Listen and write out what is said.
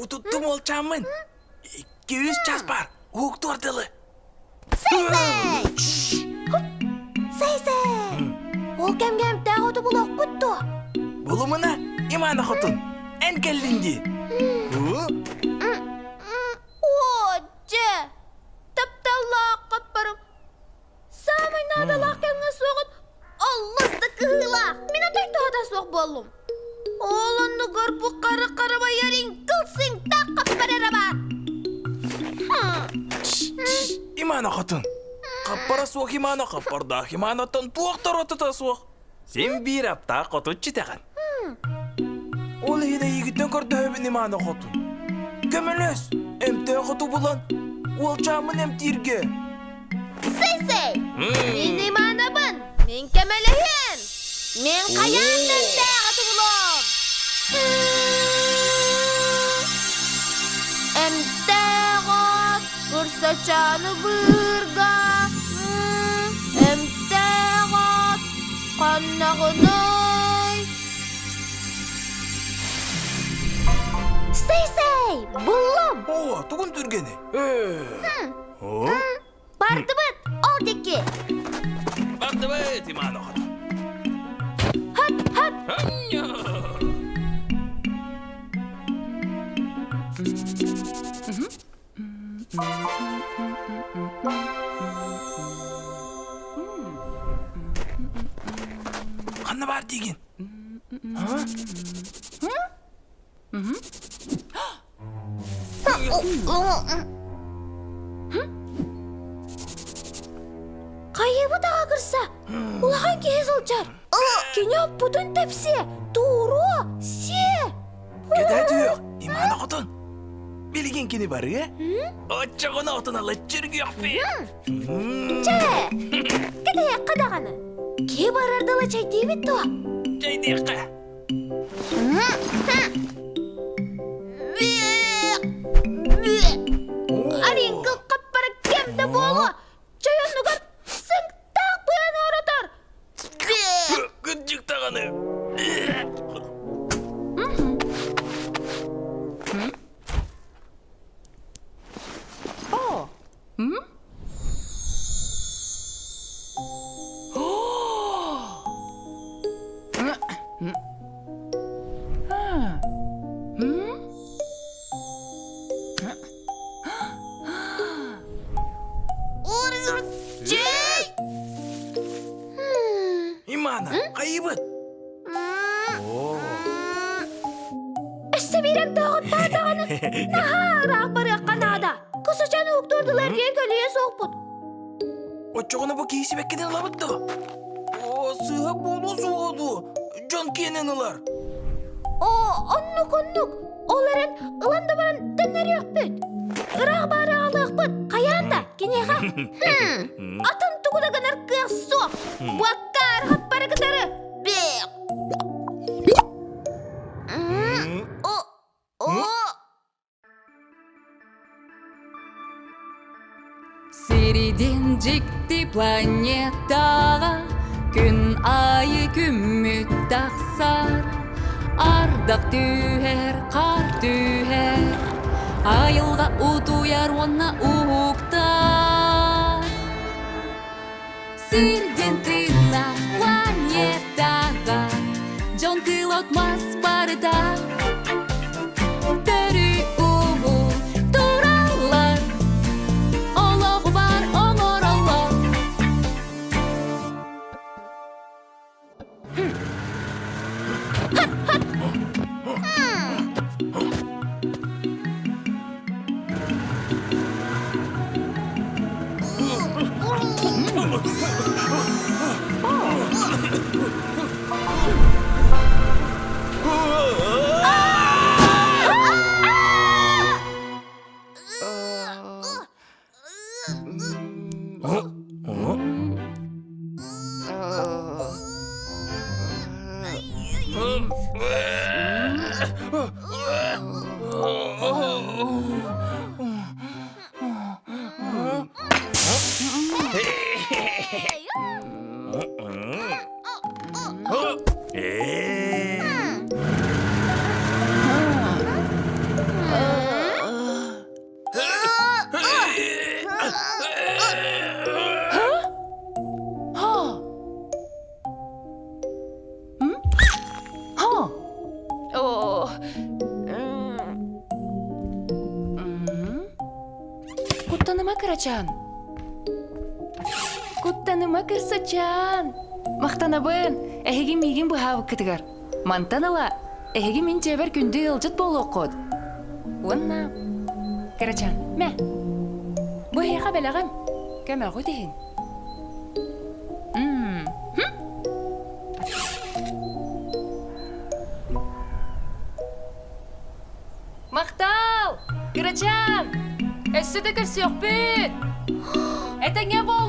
Tuttum olacağımın. 200 ças var. Hukuk ortalı. Сәй-сәй! Ол кәм-кәм тәғуді бұлақ бұтты. Bulumuna imana hatun. En kellindi. Отче! Тапталақ қаппарым. Самай надалақ кәңі соғыт. Аллысты кығылақ. Мен атайты ада соқ болым. Оланды ғарпы қары-қарыба ярин қылсың тақ қаппарара бар. İmana hatun. Kappara soğuk imana kapparda imanatan tuğaktar atıta soğuk. Sen bir hafta kotut çiteğen. Ol hide yigitten kardı höbün imana hatun. Kömülöz. Emte hatu bulan. Olacağımın emtirge. Сәй-сәй! Мен иманабын. Мен кәмәліхін. Мен қаянның тәғаты бұлым. Әмтәғат көрсәчаны бірға. Әмтәғат қаннағыной. Сәй-сәй! Бұлым! Oo, tuğun türgeni. Барды бұд, ол деке. Baktı evet imana hatun. Хат, хат! Hanya. Kanı var degin. Қайыбы даға кірса, ұлаған кез ұлчар. Кене бұдын тәпсе, туыру, се. Кедай tuyuyor. İmana hatun. Bilgin kini var ya? Açığına hatun alı çürgü yok be. Чә, кедая қадағаны. Ке барардылы чай дейбет туа. Çay deyikka. Арин қылқап бара кемді болу. Чайонығыр сың тақ бұян оратар. Gıcık tağını. Чай! İmana kayıbıt. Әсі берем тағыт бардағаны. Нахарақ бары қанада. Күсічаны ұқтырдылар ген көліе соқпыд. Açığına bu keyisi bekkeden labıttı. Sığha bolu soğudu. Can keneniler. Оннук. Оларын ыланды баран діннер yok büt. Iрақ бары алық бұд. Қаянда, кенеға. Атын тұғыдаған арқық соқ. Буаққар хап бары кітары. Бек. Сириден жикти планетаға күн айы күммүт тақсар ардақ түйер қар түйер айылға утуяр онна уықтар Отмас барда Төрі ұлы туралар Олығы бар оңыр Allah Куттаныма кырачан. Куттаныма кырсачан. Мақтанабын, әхеге меген бұхавы кітігір. Мантанала, әхеге мен жабар күнді елжіт болу қод. Онна, кырачан, мә. Бұ әйға бәліғын, көмір ғой дейін. Мақтал, кырачан. Әсі де кірсі өкпет. Әтіңе бол.